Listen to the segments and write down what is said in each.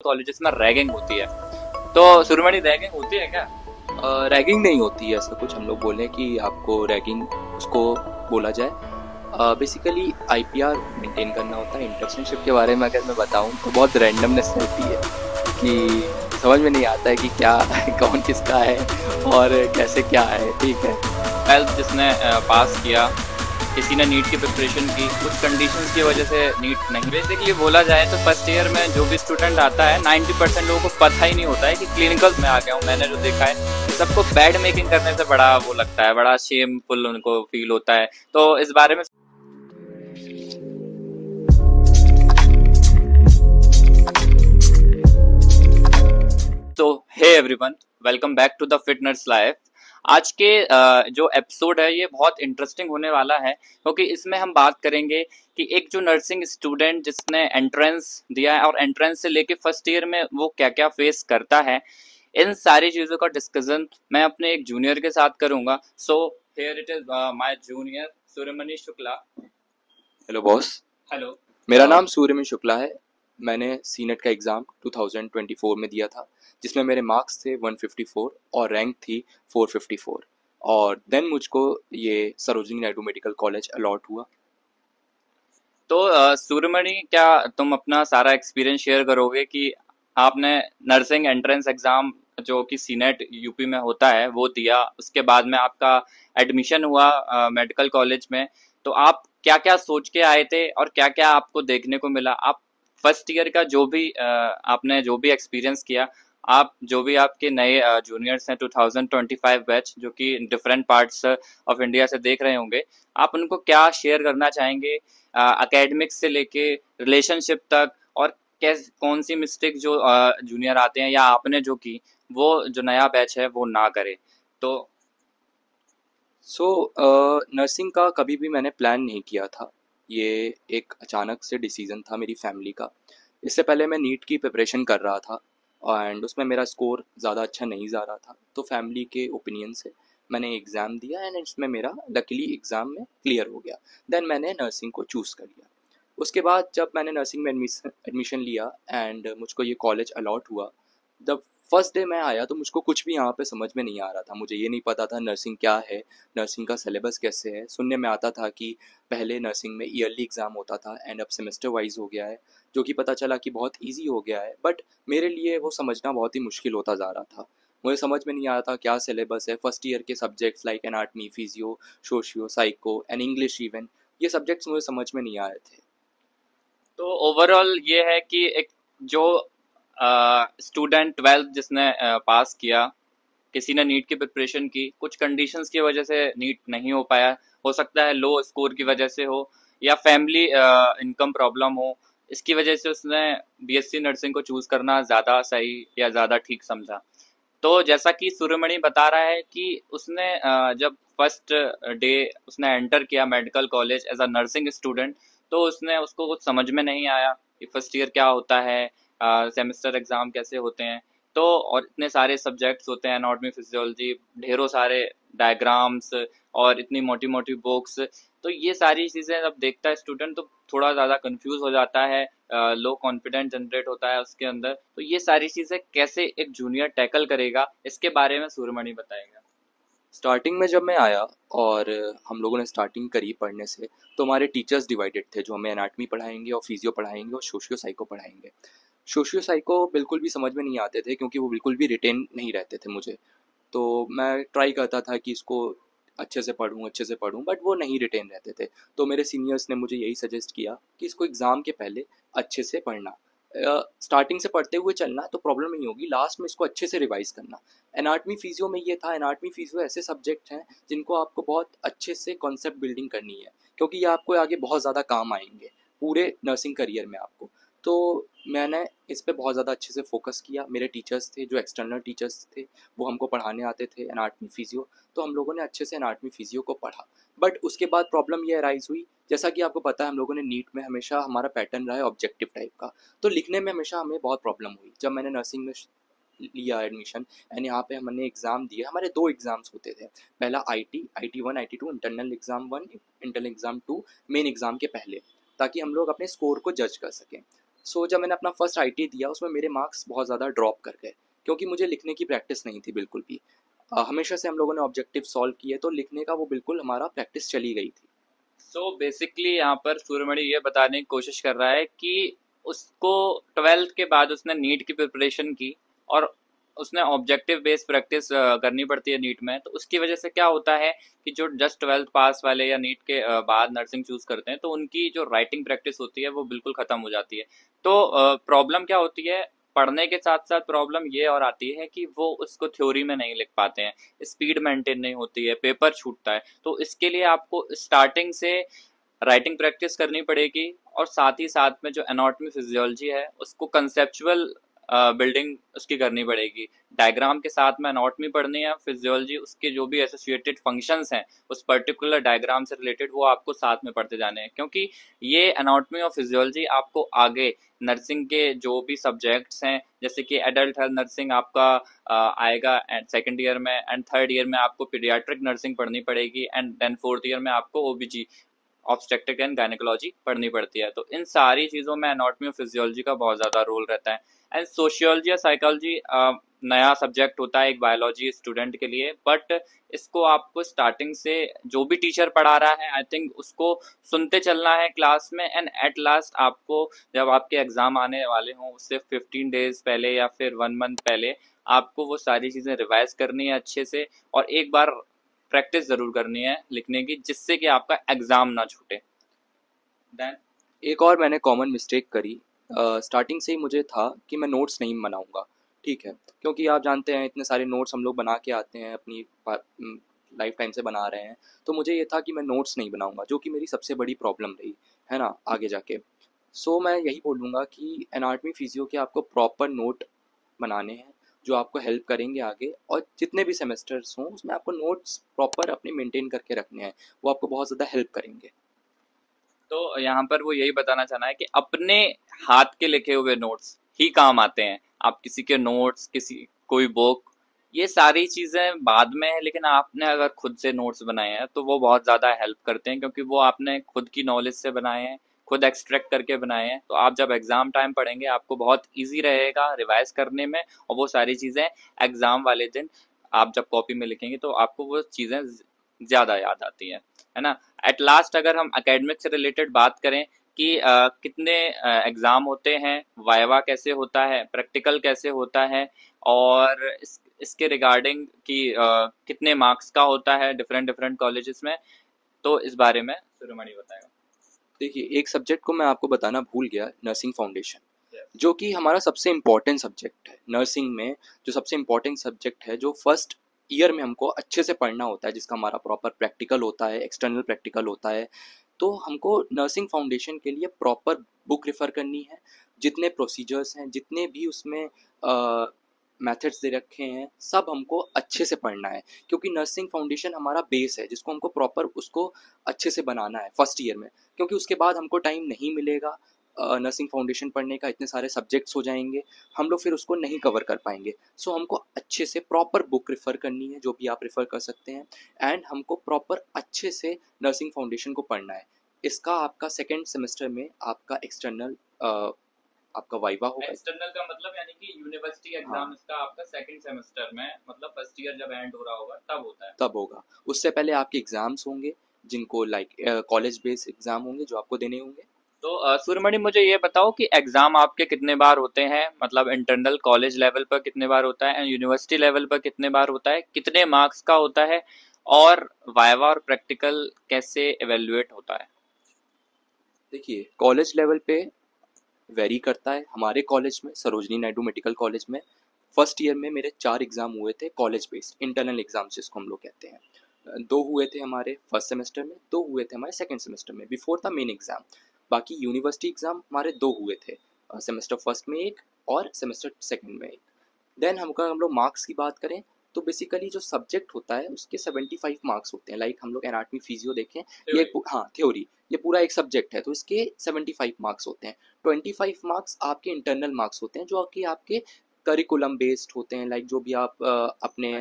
Colleges में ragging होती है। तो सुरमणि रैगिंग होती है क्या? रैगिंग नहीं होती है, ऐसा कुछ हम लोग बोलें कि आपको रैगिंग उसको बोला जाए। बेसिकली आईपीआर मेंटेन करना होता है। इंटर्नशिप के बारे में अगर मैं बताऊं तो बहुत रैंडमनेस रहती है कि समझ में नहीं आता है कि क्या कौन किसका है और कैसे क्या है। ठीक है, 12th जिसने पास किया, किसी ने नीट की प्रिपरेशन की, कुछ कंडीशंस की वजह से नीट नहीं। बेसिकली बोला जाए तो फर्स्ट ईयर में जो भी स्टूडेंट आता है 90% लोगों को पता ही नहीं होता है कि क्लिनिकल्स में आ गया हूँ। मैंने जो देखा है सबको बैड मेकिंग करने से बड़ा वो लगता है, बड़ा शेमफुल उनको फील होता है। तो इस बारे में तो hey everyone, welcome back to the fitness life. आज के जो एपिसोड है ये बहुत इंटरेस्टिंग होने वाला है, क्योंकि इसमें हम बात करेंगे कि एक जो नर्सिंग स्टूडेंट जिसने एंट्रेंस दिया है और एंट्रेंस से लेके फर्स्ट ईयर में वो क्या क्या फेस करता है, इन सारी चीज़ों का डिस्कशन मैं अपने एक जूनियर के साथ करूंगा। So here it is my junior Suryamani Shukla. Hello boss. Hello. मेरा नाम सूर्यमणि शुक्ला है। मैंने सीनेट का एग्ज़ाम 2024 में दिया था, जिसमें मेरे मार्क्स थे 154 और रैंक थी 454। और देन मुझको ये Sarojini Naidu medical college allot हुआ। तो सूर्यमणि, क्या तुम अपना सारा एक्सपीरियंस शेयर करोगे कि आपने नर्सिंग एंट्रेंस एग्जाम जो कि सीनेट यूपी में होता है वो दिया, उसके बाद में आपका एडमिशन हुआ मेडिकल कॉलेज में, तो आप क्या क्या सोच के आए थे और क्या क्या आपको देखने को मिला? आप फर्स्ट ईयर का जो भी आपने जो भी एक्सपीरियंस किया, आप जो भी आपके नए जूनियर्स हैं 2025 बैच जो कि डिफरेंट पार्ट्स ऑफ इंडिया से देख रहे होंगे, आप उनको क्या शेयर करना चाहेंगे एकेडमिक्स से लेके रिलेशनशिप तक, और कैस कौन सी मिस्टेक जो जूनियर आते हैं या आपने जो की वो जो नया बैच है वो ना करे? तो सो नर्सिंग का कभी भी मैंने प्लान नहीं किया था। ये एक अचानक से डिसीज़न था मेरी फैमिली का। इससे पहले मैं नीट की प्रिपरेशन कर रहा था एंड उसमें मेरा स्कोर ज़्यादा अच्छा नहीं जा रहा था, तो फैमिली के ओपिनियन से मैंने एग्ज़ाम दिया एंड इसमें मेरा लकीली एग्ज़ाम में क्लियर हो गया। देन मैंने नर्सिंग को चूज़ कर लिया। उसके बाद जब मैंने नर्सिंग में एडमिशन लिया एंड मुझको ये कॉलेज अलॉट हुआ, द फर्स्ट डे मैं आया तो मुझको कुछ भी यहाँ पे समझ में नहीं आ रहा था। मुझे ये नहीं पता था नर्सिंग क्या है, नर्सिंग का सिलेबस कैसे है। सुनने में आता था कि पहले नर्सिंग में ईयरली एग्ज़ाम होता था एंड अब सेमेस्टर वाइज हो गया है, जो कि पता चला कि बहुत ईजी हो गया है। बट मेरे लिए वो समझना बहुत ही मुश्किल होता जा रहा था। मुझे समझ में नहीं आ रहा था क्या सिलेबस है। फर्स्ट ईयर के subjects like anatomy, physio, socio, psycho and English even, ये सब्जेक्ट्स मुझे समझ में नहीं आ रहे थे। तो ओवरऑल ये है कि एक जो स्टूडेंट 12th जिसने पास किया, किसी ने नीट की प्रिपरेशन की, कुछ कंडीशंस की वजह से नीट नहीं हो पाया, हो सकता है लो स्कोर की वजह से हो या फैमिली इनकम प्रॉब्लम हो, इसकी वजह से उसने बीएससी नर्सिंग को चूज करना ज़्यादा सही या ज़्यादा ठीक समझा। तो जैसा कि सूर्यमणि बता रहा है कि उसने जब फर्स्ट डे उसने एंटर किया medical college as a nursing student, तो उसने उसको कुछ समझ में नहीं आया कि फर्स्ट ईयर क्या होता है, सेमेस्टर एग्जाम कैसे होते हैं। तो और इतने सारे सब्जेक्ट्स होते हैं, एनाटॉमी, फिजियोलॉजी, ढेरों सारे डायग्राम्स और इतनी मोटी मोटी बुक्स। तो ये सारी चीज़ें जब देखता है स्टूडेंट तो थोड़ा ज़्यादा कंफ्यूज हो जाता है, लो कॉन्फिडेंस जनरेट होता है उसके अंदर। तो ये सारी चीज़ें कैसे एक जूनियर टैकल करेगा, इसके बारे में सूर्यमणि बताएगा। स्टार्टिंग में जब मैं आया और हम लोगों ने स्टार्टिंग करी पढ़ने से, तो हमारे टीचर्स डिवाइडेड थे, जो हमें एनाटमी पढ़ाएंगे और फिजियो पढ़ाएंगे और सोशियो साइको पढ़ाएंगे। सोशियो साइको बिल्कुल भी समझ में नहीं आते थे क्योंकि वो बिल्कुल भी रिटेन नहीं रहते थे मुझे। तो मैं ट्राई करता था कि इसको अच्छे से पढूँ, बट वो नहीं रिटेन रहते थे। तो मेरे सीनियर्स ने मुझे यही सजेस्ट किया कि इसको एग्ज़ाम के पहले अच्छे से पढ़ना। स्टार्टिंग से पढ़ते हुए चलना तो प्रॉब्लम नहीं होगी, लास्ट में इसको अच्छे से रिवाइज़ करना। एनाटमी फ़िज़ियो में ये था, एनाटमी फ़िज़ियो ऐसे सब्जेक्ट हैं जिनको आपको बहुत अच्छे से कॉन्सेप्ट बिल्डिंग करनी है, क्योंकि ये आपको आगे बहुत ज़्यादा काम आएँगे, पूरे नर्सिंग करियर में आपको। तो मैंने इस पे बहुत ज़्यादा अच्छे से फ़ोकस किया। मेरे टीचर्स थे, जो एक्सटर्नल टीचर्स थे, वो हमको पढ़ाने आते थे एनाटमी फ़िज़ियो, तो हम लोगों ने अच्छे से एनाटमी फ़िज़ियो को पढ़ा। बट उसके बाद प्रॉब्लम ये अराइज़ हुई, जैसा कि आपको पता है हम लोगों ने नीट में हमेशा हमारा पैटर्न रहा है ऑब्जेक्टिव टाइप का, तो लिखने में हमेशा हमें बहुत प्रॉब्लम हुई। जब मैंने नर्सिंग में लिया एडमिशन एंड यहाँ पे हमने एग्ज़ाम दिए, हमारे 2 एग्ज़ाम्स होते थे। पहला IT 1, IT 2, internal exam 1, internal exam 2, main exam के पहले, ताकि हम लोग अपने स्कोर को जज कर सकें। सो जब मैंने अपना फर्स्ट आईटी दिया उसमें मेरे मार्क्स बहुत ज़्यादा ड्रॉप कर गए, क्योंकि मुझे लिखने की प्रैक्टिस नहीं थी बिल्कुल भी। हमेशा से हम लोगों ने ऑब्जेक्टिव सॉल्व किए, तो लिखने का वो बिल्कुल हमारा प्रैक्टिस चली गई थी। सो बेसिकली यहाँ पर सूर्यमणि ये बताने की कोशिश कर रहा है कि उसको 12th के बाद उसने नीट की प्रिपरेशन की और उसने ऑब्जेक्टिव बेस्ड प्रैक्टिस करनी पड़ती है नीट में। तो उसकी वजह से क्या होता है कि जो जस्ट 12th पास वाले या नीट के बाद नर्सिंग चूज करते हैं तो उनकी जो राइटिंग प्रैक्टिस होती है वो बिल्कुल खत्म हो जाती है। तो प्रॉब्लम क्या होती है, पढ़ने के साथ साथ प्रॉब्लम ये और आती है कि वो उसको थ्योरी में नहीं लिख पाते हैं, स्पीड मेंटेन नहीं होती है, पेपर छूटता है। तो इसके लिए आपको स्टार्टिंग से राइटिंग प्रैक्टिस करनी पड़ेगी और साथ ही साथ में जो एनाटॉमी फिजियोलॉजी है उसको कंसेप्चुअल बिल्डिंग उसकी करनी पड़ेगी। डायग्राम के साथ में एनाटॉमी पढ़नी है, फिजियोलॉजी उसके जो भी एसोसिएटेड फंक्शंस हैं उस पर्टिकुलर डायग्राम से रिलेटेड वो आपको साथ में पढ़ते जाने हैं, क्योंकि ये एनाटॉमी और फिजियोलॉजी आपको आगे नर्सिंग के जो भी सब्जेक्ट्स हैं, जैसे कि एडल्ट हेल्थ नर्सिंग आपका आएगा सेकेंड ईयर में, एंड थर्ड ईयर में आपको पीडियाट्रिक नर्सिंग पढ़नी पड़ेगी, एंड देन फोर्थ ईयर में आपको ओबीजी ऑब्स्टेट्रिक एंड गायनेकोलॉजी पढ़नी पड़ती है। तो इन सारी चीज़ों में एनाटॉमी और फिजियोलॉजी का बहुत ज़्यादा रोल रहता है। एंड सोशियोलॉजी या साइकोलॉजी नया सब्जेक्ट होता है एक बायोलॉजी स्टूडेंट के लिए, बट इसको आपको स्टार्टिंग से जो भी टीचर पढ़ा रहा है आई थिंक उसको सुनते चलना है क्लास में, एंड एट लास्ट आपको जब आपके एग्जाम आने वाले हों उससे 15 डेज पहले या फिर 1 मंथ पहले आपको वो सारी चीज़ें रिवाइज करनी है अच्छे से, और एक बार प्रैक्टिस जरूर करनी है लिखने की, जिससे कि आपका एग्जाम ना छूटे। देन एक और मैंने कॉमन मिस्टेक करी, स्टार्टिंग से ही मुझे था कि मैं नोट्स नहीं बनाऊंगा, ठीक है, क्योंकि आप जानते हैं इतने सारे नोट्स हम लोग बना के आते हैं, अपनी लाइफ टाइम से बना रहे हैं। तो मुझे ये था कि मैं नोट्स नहीं बनाऊंगा, जो कि मेरी सबसे बड़ी प्रॉब्लम रही है ना आगे जाके। सो मैं यही बोलूँगा कि एनाटमी फिजियो के आपको प्रॉपर नोट बनाने हैं, जो आपको हेल्प करेंगे आगे, और जितने भी सेमेस्टर्स हों उसमें आपको नोट्स प्रॉपर अपने मेंटेन करके रखने हैं, वो आपको बहुत ज़्यादा हेल्प करेंगे। तो यहाँ पर वो यही बताना चाहना है कि अपने हाथ के लिखे हुए नोट्स ही काम आते हैं। आप किसी के नोट्स, किसी कोई बुक, ये सारी चीजें बाद में है, लेकिन आपने अगर खुद से नोट्स बनाए हैं तो वो बहुत ज्यादा हेल्प करते हैं, क्योंकि वो आपने खुद की नॉलेज से बनाए हैं, खुद एक्सट्रैक्ट करके बनाए हैं। तो आप जब एग्जाम टाइम पढ़ेंगे आपको बहुत इजी रहेगा रिवाइज करने में, और वो सारी चीजें एग्जाम वाले दिन आप जब कॉपी में लिखेंगे तो आपको वो चीजें ज्यादा याद आती है ना। एट लास्ट अगर हम एकेडमिक से रिलेटेड बात करें कि कितने एग्जाम होते हैं, वाइवा कैसे होता है, प्रैक्टिकल कैसे होता है, और इसके रिगार्डिंग कि कितने मार्क्स का होता है डिफरेंट डिफरेंट कॉलेजेस में, तो इस बारे में सूर्यमणि बताएगा। देखिए, एक सब्जेक्ट को मैं आपको बताना भूल गया, नर्सिंग फाउंडेशन, जो कि हमारा सबसे इम्पॉर्टेंट सब्जेक्ट है नर्सिंग में। जो सबसे इम्पॉर्टेंट सब्जेक्ट है, जो फर्स्ट ईयर में हमको अच्छे से पढ़ना होता है, जिसका हमारा प्रॉपर प्रैक्टिकल होता है, एक्सटर्नल प्रैक्टिकल होता है। तो हमको नर्सिंग फाउंडेशन के लिए प्रॉपर बुक रेफ़र करनी है। जितने प्रोसीजर्स हैं, जितने भी उसमें मेथड्स दे रखे हैं, सब हमको अच्छे से पढ़ना है, क्योंकि नर्सिंग फाउंडेशन हमारा बेस है, जिसको हमको प्रॉपर उसको अच्छे से बनाना है फर्स्ट ईयर में, क्योंकि उसके बाद हमको टाइम नहीं मिलेगा नर्सिंग फाउंडेशन पढ़ने का, इतने सारे सब्जेक्ट्स हो जाएंगे, हम लोग फिर उसको नहीं कवर कर पाएंगे। सो हमको अच्छे से प्रॉपर बुक रेफ़र करनी है, जो भी आप रेफ़र कर सकते हैं, एंड हमको प्रॉपर अच्छे से नर्सिंग फाउंडेशन को पढ़ना है। इसका आपका सेकेंड सेमेस्टर में आपका एक्सटर्नल आपका वाइवा होगा। एक्सटर्नल का मतलब यानी कि यूनिवर्सिटी एग्जाम हाँ, इसका आपका सेकंड सेमेस्टर में, मतलब फर्स्ट ईयर जब एंड हो रहा होगा तब होता है। तब होगा। उससे पहले आपके एग्ज़ाम्स होंगे, जिनको लाइक कॉलेज बेस्ड एग्ज़ाम होंगे, जो आपको देने होंगे। तो सूर्यमणि मुझे ये बताओ कि एग्जाम आपके कितने बार होते हैं, मतलब इंटरनल कॉलेज लेवल पर कितने बार होता है एंड यूनिवर्सिटी लेवल पर कितने बार होता है, कितने मार्क्स का होता है, और वाइवा और प्रैक्टिकल कैसे एवेल्युएट होता है। देखिए, कॉलेज लेवल पे वेरी करता है। हमारे कॉलेज में, सरोजनी नायडू मेडिकल कॉलेज में, फर्स्ट ईयर में मेरे 4 एग्ज़ाम हुए थे कॉलेज बेस्ड, इंटरनल एग्ज़ाम्स जिसको हम लोग कहते हैं। 2 हुए थे हमारे फर्स्ट सेमेस्टर में, 2 हुए थे हमारे सेकंड सेमेस्टर में, बिफोर द मेन एग्ज़ाम। बाकी यूनिवर्सिटी एग्ज़ाम हमारे 2 हुए थे, सेमेस्टर फर्स्ट में 1 और सेमेस्टर सेकंड में 1। देन हम लोग मार्क्स की बात करें, तो बेसिकली जो सब्जेक्ट होता है उसके 75 मार्क्स होते हैं। लाइक हम लोग एनाटमी फिजियो देखें, ये हाँ थ्योरी, ये पूरा एक सब्जेक्ट है, तो इसके 75 मार्क्स होते हैं। 25 मार्क्स आपके इंटरनल मार्क्स होते हैं, जो कि आपके करिकुलम बेस्ड होते हैं, लाइक जो भी आप अपने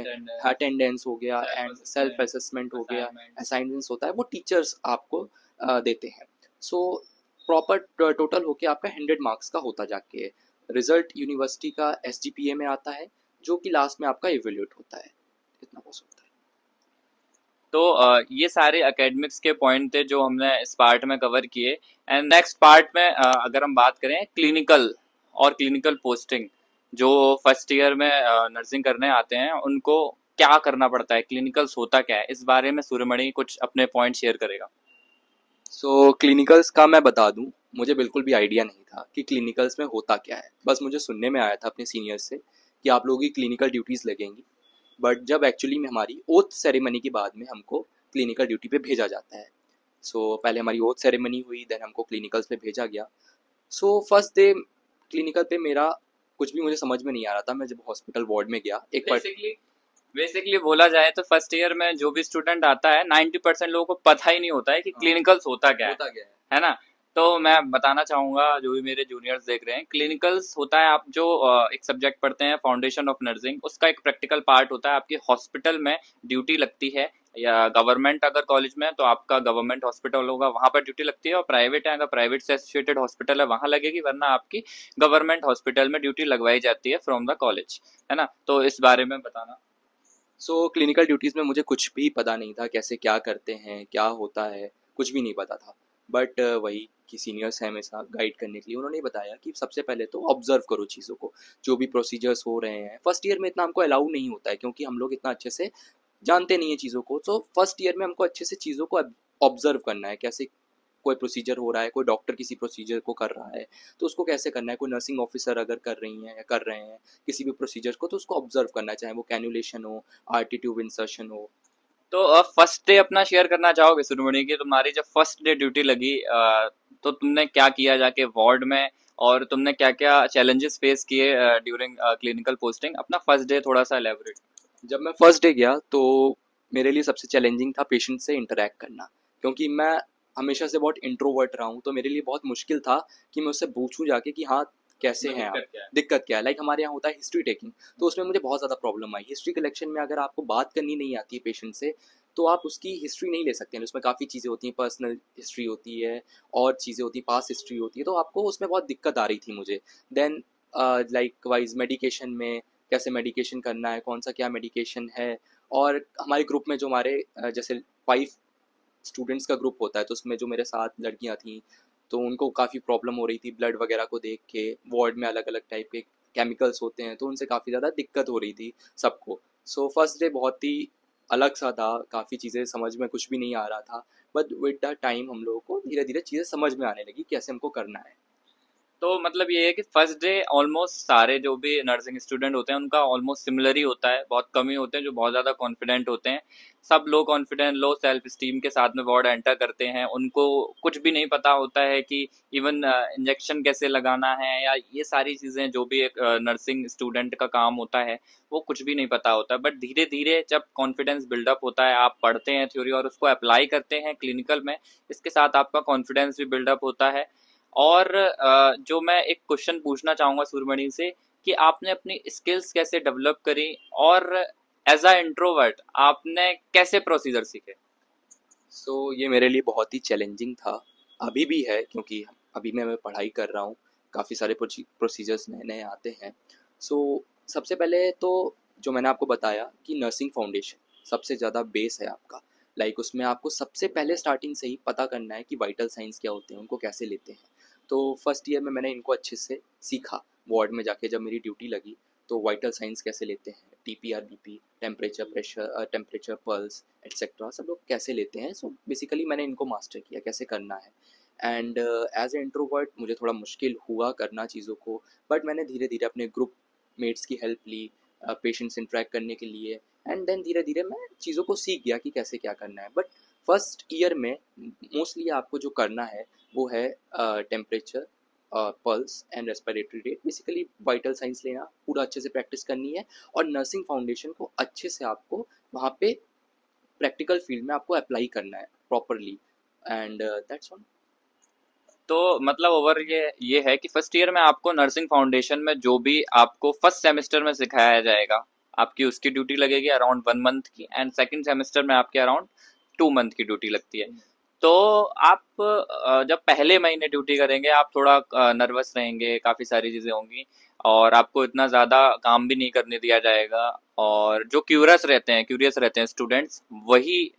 अटेंडेंस हो गया एंड सेल्फ असेसमेंट हो गया, असाइनमेंट्स होता है, वो टीचर्स आपको देते हैं। सो प्रॉपर टोटल होके आपका 100 मार्क्स का होता जाके रिजल्ट यूनिवर्सिटी का SGPA में आता है, जो कि लास्ट में आपका इवेल्यूट होता है। इतना बस होता है। तो ये सारे एकेडमिक्स के पॉइंट थे जो हमने इस पार्ट में कवर किए। एंड नेक्स्ट पार्ट में अगर हम बात करें क्लिनिकल और क्लिनिकल पोस्टिंग, जो फर्स्ट ईयर में नर्सिंग करने आते हैं उनको क्या करना पड़ता है, क्लिनिकल्स होता क्या है, इस बारे में सूर्यमणि कुछ अपने पॉइंट शेयर करेगा। सो क्लिनिकल्स का मैं बता दूं, मुझे बिल्कुल भी आइडिया नहीं था कि क्लिनिकल्स में होता क्या है। बस मुझे सुनने में आया था अपने सीनियर्स से कि आप लोगों की क्लिनिकल ड्यूटीज़ लगेंगी, बट जब एक्चुअली में हमारी ओथ सेरेमनी के बाद में हमको क्लिनिकल ड्यूटी पे भेजा जाता है। सो पहले हमारी ओथ सेरेमनी हुई, देन हमको क्लिनिकल्स पे भेजा गया। सो फर्स्ट डे क्लिनिकल पे मेरा कुछ भी मुझे समझ में नहीं आ रहा था। मैं जब हॉस्पिटल वार्ड में गया एक बार, बेसिकली बोला जाए तो फर्स्ट ईयर में जो भी स्टूडेंट आता है 90% लोगों को पता ही नहीं होता है कि क्लिनिकल्स होता क्या है ना। तो मैं बताना चाहूंगा जो भी मेरे जूनियर्स देख रहे हैं, क्लिनिकल्स होता है आप जो एक सब्जेक्ट पढ़ते हैं फाउंडेशन ऑफ नर्सिंग, उसका एक प्रैक्टिकल पार्ट होता है। आपकी हॉस्पिटल में ड्यूटी लगती है, या गवर्नमेंट अगर कॉलेज में है तो आपका गवर्नमेंट हॉस्पिटल होगा वहां पर ड्यूटी लगती है, और प्राइवेट है अगर प्राइवेट से एसोसिएटेड हॉस्पिटल है वहां लगेगी, वरना आपकी गवर्नमेंट हॉस्पिटल में ड्यूटी लगवाई जाती है फ्रॉम द कॉलेज, है ना। तो इस बारे में बताना। सो क्लिनिकल ड्यूटीज़ में मुझे कुछ भी पता नहीं था, कैसे क्या करते हैं, क्या होता है, कुछ भी नहीं पता था। बट वही कि सीनियर्स हैं हमेशा गाइड करने के लिए, उन्होंने बताया कि सबसे पहले तो ऑब्जर्व करो चीज़ों को, जो भी प्रोसीजर्स हो रहे हैं। फर्स्ट ईयर में इतना हमको अलाउ नहीं होता है, क्योंकि हम लोग इतना अच्छे से जानते नहीं है चीज़ों को। सो फर्स्ट ईयर में हमको अच्छे से चीज़ों को ऑब्जर्व करना है, कैसे कोई प्रोसीजर हो रहा है, कोई डॉक्टर किसी प्रोसीजर को कर रहा है तो उसको कैसे करना है, कोई नर्सिंग ऑफिसर अगर कर रही हैं या कर रहे हैं किसी भी प्रोसीजर को, तो उसको ऑब्जर्व करना है, चाहे वो कैनुलेशन हो, आरटी ट्यूब इंसर्शन हो। तो फर्स्ट डे अपना शेयर करना चाहोगे सुरमणि की, तुम्हारी जब फर्स्ट डे ड्यूटी लगी तो तुमने क्या किया जाके वार्ड में, और तुमने क्या क्या चैलेंजेस फेस किए ड्यूरिंग क्लिनिकल पोस्टिंग, अपना फर्स्ट डे थोड़ा सा एलेबोरेट। जब मैं फर्स्ट डे गया तो मेरे लिए सबसे चैलेंजिंग था पेशेंट से इंटरेक्ट करना, क्योंकि मैं हमेशा से बहुत इंट्रोवर्ट रहा हूँ। तो मेरे लिए बहुत मुश्किल था कि मैं उससे पूछूं जाके कि हाँ कैसे हैं आप, दिक्कत क्या है। लाइक हमारे यहाँ होता है हिस्ट्री टेकिंग, तो उसमें मुझे बहुत ज़्यादा प्रॉब्लम आई। हिस्ट्री कलेक्शन में अगर आपको बात करनी नहीं आती है पेशेंट से, तो आप उसकी हिस्ट्री नहीं ले सकते हैं। उसमें काफ़ी चीज़ें होती हैं, पर्सनल हिस्ट्री होती है और चीज़ें होती हैं, पास हिस्ट्री होती है, तो आपको उसमें बहुत दिक्कत आ रही थी मुझे। देन लाइक वाइज मेडिकेशन में कैसे मेडिकेशन करना है, कौन सा क्या मेडिकेशन है। और हमारे ग्रुप में जो हमारे जैसे 5 स्टूडेंट्स का ग्रुप होता है, तो उसमें जो मेरे साथ लड़कियां थीं, तो उनको काफ़ी प्रॉब्लम हो रही थी ब्लड वगैरह को देख के। वार्ड में अलग अलग टाइप के केमिकल्स होते हैं, तो उनसे काफ़ी ज़्यादा दिक्कत हो रही थी सबको। सो फर्स्ट डे बहुत ही अलग सा था, काफ़ी चीज़ें समझ में कुछ भी नहीं आ रहा था। बट विद द टाइम हम लोगों को धीरे धीरे चीज़ें समझ में आने लगी कैसे हमको करना है। तो मतलब ये है कि फर्स्ट डे ऑलमोस्ट सारे जो भी नर्सिंग स्टूडेंट होते हैं उनका ऑलमोस्ट सिमिलर ही होता है, बहुत कम ही होते हैं जो बहुत ज़्यादा कॉन्फिडेंट होते हैं। सब लो कॉन्फिडेंट, लो सेल्फ स्टीम के साथ में वार्ड एंटर करते हैं, उनको कुछ भी नहीं पता होता है कि इवन इंजेक्शन कैसे लगाना है, या ये सारी चीज़ें जो भी एक नर्सिंग स्टूडेंट का काम होता है वो कुछ भी नहीं पता होता। बट धीरे धीरे जब कॉन्फिडेंस बिल्डअप होता है, आप पढ़ते हैं थ्योरी और उसको अप्लाई करते हैं क्लिनिकल में, इसके साथ आपका कॉन्फिडेंस भी बिल्डअप होता है। और जो मैं एक क्वेश्चन पूछना चाहूंगा सूरमणि से कि आपने अपनी स्किल्स कैसे डेवलप करी, और एज अ इंट्रोवर्ट आपने कैसे प्रोसीजर सीखे। सो ये मेरे लिए बहुत ही चैलेंजिंग था, अभी भी है, क्योंकि अभी मैं पढ़ाई कर रहा हूँ, काफ़ी सारे प्रोसीजर्स नए नए आते हैं। सो सबसे पहले तो जो मैंने आपको बताया कि नर्सिंग फाउंडेशन सबसे ज़्यादा बेस है आपका। लाइक उसमें आपको सबसे पहले स्टार्टिंग से ही पता करना है कि वाइटल साइंस क्या होते हैं, उनको कैसे लेते हैं। तो फर्स्ट ईयर में मैंने इनको अच्छे से सीखा। वार्ड में जाके जब मेरी ड्यूटी लगी तो वाइटल साइंस कैसे लेते हैं, TPR BP, temperature, pressure, temperature, pulse etcetera, सब लोग कैसे लेते हैं। सो बेसिकली मैंने इनको मास्टर किया कैसे करना है। एंड एज ए इंट्रोवर्ट मुझे थोड़ा मुश्किल हुआ करना चीज़ों को, बट मैंने धीरे धीरे अपने ग्रुप मेट्स की हेल्प ली पेशेंट्स इंटरेक्ट करने के लिए। एंड देन धीरे धीरे मैं चीज़ों को सीख गया कि कैसे क्या करना है। बट फर्स्ट ईयर में मोस्टली आपको जो करना है वो है temperature, pulse and respiratory rate, basically vital science लेना, पूरा अच्छे से प्रैक्टिस करनी है। और नर्सिंग फाउंडेशन को अच्छे से आपको वहाँ पे प्रैक्टिकल फील्ड में आपको अप्लाई करना है प्रॉपरली। And that's all. तो मतलब ओवर ये है कि फर्स्ट ईयर में आपको नर्सिंग फाउंडेशन में जो भी आपको फर्स्ट सेमेस्टर में सिखाया जाएगा, आपकी उसकी ड्यूटी लगेगी अराउंड 1 मंथ की, एंड सेकंड सेमेस्टर में आपके अराउंड 2 मंथ की ड्यूटी लगती है। तो आप जब पहले महीने ड्यूटी करेंगे आप थोड़ा नर्वस रहेंगे, काफ़ी सारी चीज़ें होंगी और आपको इतना ज़्यादा काम भी नहीं करने दिया जाएगा। और जो क्यूरियस रहते हैं स्टूडेंट्स, वही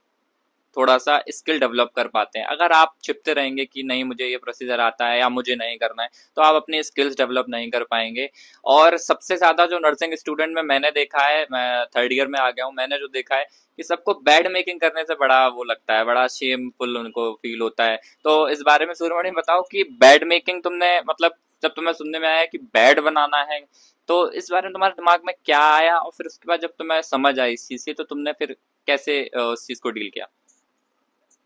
थोड़ा सा स्किल डेवलप कर पाते हैं। अगर आप छिपते रहेंगे कि नहीं मुझे ये प्रोसीजर आता है या मुझे नहीं करना है, तो आप अपनी स्किल्स डेवलप नहीं कर पाएंगे। और सबसे ज़्यादा जो नर्सिंग स्टूडेंट में मैंने देखा है, मैं थर्ड ईयर में आ गया हूँ, मैंने जो देखा है कि सबको बेड मेकिंग करने से बड़ा वो लगता है, बड़ा शेमफुल उनको फील होता है। तो इस बारे में सूर्यमणि बताओ कि बेड मेकिंग तुमने मतलब जब तुम्हें सुनने में आया कि बेड बनाना है, तो इस बारे में तुम्हारे दिमाग में क्या आया, और फिर उसके बाद जब तुम्हें समझ आई इस चीज़ की तो तुमने फिर कैसे उस चीज़ को डील किया?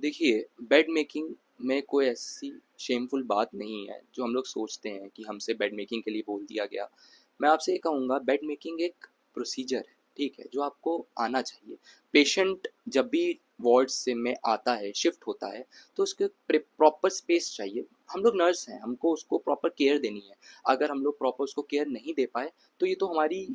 देखिए, बेड मेकिंग में कोई ऐसी शेमफुल बात नहीं है जो हम लोग सोचते हैं कि हमसे बेड मेकिंग के लिए बोल दिया गया। मैं आपसे ये कहूँगा, बेड मेकिंग एक प्रोसीजर है, ठीक है, जो आपको आना चाहिए। पेशेंट जब भी वार्ड से में आता है, शिफ्ट होता है, तो उसके प्रॉपर स्पेस चाहिए। हम लोग नर्स हैं, हमको उसको प्रॉपर केयर देनी है। अगर हम लोग प्रॉपर उसको केयर नहीं दे पाए तो ये तो हमारी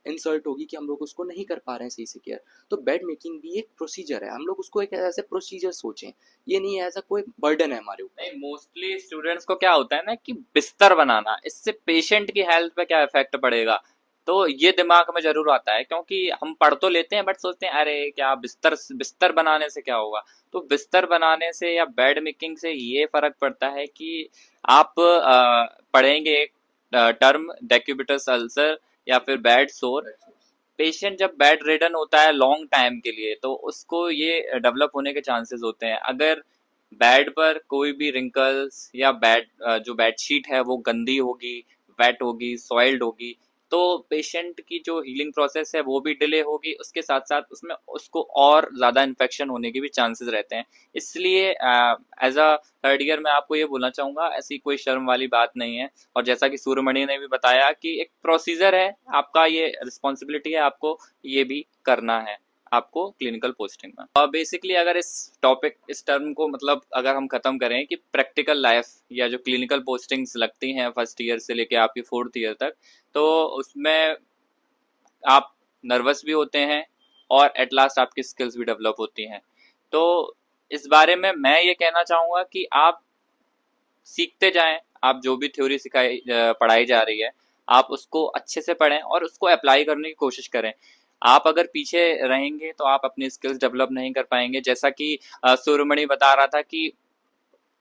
इंसल्ट होगी कि हम लोग उसको नहीं कर पा रहे हैं सही से केयर। तो बेड मेकिंग भी एक प्रोसीजर है, हम लोग उसको एक ऐसे प्रोसीजर सोचें, ये नहीं है ऐसा कोई बर्डन है हमारे ऊपर। नहीं, मोस्टली स्टूडेंट्स को क्या होता है ना कि बिस्तर बनाना, इससे पेशेंट की हेल्थ पे क्या इफेक्ट पड़ेगा, तो ये दिमाग में जरूर आता है। क्योंकि हम पढ़ तो लेते हैं बट सोचते हैं अरे क्या बिस्तर बिस्तर बनाने से क्या होगा। तो बिस्तर बनाने से या बेड मेकिंग से ये फर्क पड़ता है कि आप पढ़ेंगे एक टर्म डेक्यूबिटस अल्सर या फिर बेड सोर। पेशेंट जब बेड रिडन होता है लॉन्ग टाइम के लिए, तो उसको ये डेवलप होने के चांसेस होते हैं। अगर बेड पर कोई भी रिंकल्स या जो बेडशीट है वो गंदी होगी, वेट होगी, सॉइल्ड होगी, तो पेशेंट की जो हीलिंग प्रोसेस है वो भी डिले होगी, उसके साथ साथ उसमें उसको और ज़्यादा इन्फेक्शन होने के भी चांसेस रहते हैं। इसलिए एज अ थर्ड ईयर मैं आपको ये बोलना चाहूँगा, ऐसी कोई शर्म वाली बात नहीं है। और जैसा कि सूर्यमणि ने भी बताया कि एक प्रोसीजर है आपका, ये रिस्पॉन्सिबिलिटी है आपको ये भी करना है आपको क्लिनिकल पोस्टिंग में। बेसिकली अगर इस टर्म को मतलब अगर हम खत्म करें कि प्रैक्टिकल लाइफ या जो क्लिनिकल पोस्टिंग्स लगती हैं फर्स्ट ईयर से लेके आपकी फोर्थ ईयर तक, तो उसमें आप नर्वस भी होते हैं और एट लास्ट आपकी स्किल्स भी डेवलप होती हैं। तो इस बारे में मैं ये कहना चाहूँगा कि आप सीखते जाएं, आप जो भी थ्योरी पढ़ाई जा रही है आप उसको अच्छे से पढ़ें और उसको अप्लाई करने की कोशिश करें। आप अगर पीछे रहेंगे तो आप अपनी स्किल्स डेवलप नहीं कर पाएंगे। जैसा कि सूर्यमणि बता रहा था कि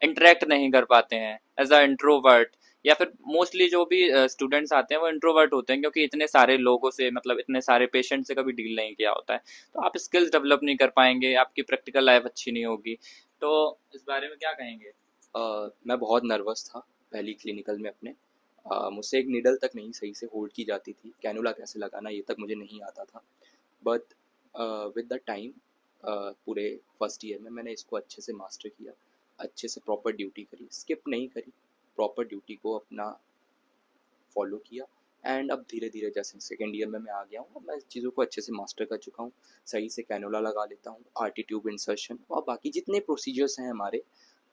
इंटरेक्ट नहीं कर पाते हैं एज अ इंट्रोवर्ट, या फिर मोस्टली जो भी स्टूडेंट्स आते हैं वो इंट्रोवर्ट होते हैं क्योंकि इतने सारे लोगों से मतलब इतने सारे पेशेंट से कभी डील नहीं किया होता है। तो आप स्किल्स डेवलप नहीं कर पाएंगे, आपकी प्रैक्टिकल लाइफ अच्छी नहीं होगी। तो इस बारे में क्या कहेंगे? मैं बहुत नर्वस था पहली क्लिनिकल में अपने। मुझसे एक नीडल तक नहीं सही से होल्ड की जाती थी, कैनुला कैसे लगाना ये तक मुझे नहीं आता था। बट विद द टाइम पूरे फर्स्ट ईयर में मैंने इसको अच्छे से मास्टर किया, अच्छे से प्रॉपर ड्यूटी करी, स्किप नहीं करी, प्रॉपर ड्यूटी को अपना फॉलो किया। एंड अब धीरे धीरे जैसे सेकेंड ईयर में मैं आ गया हूँ, अब मैं चीज़ों को अच्छे से मास्टर कर चुका हूँ। सही से कैनोला लगा लेता हूँ, आरटी ट्यूब इंसर्शन और बाकी जितने प्रोसीजर्स हैं हमारे,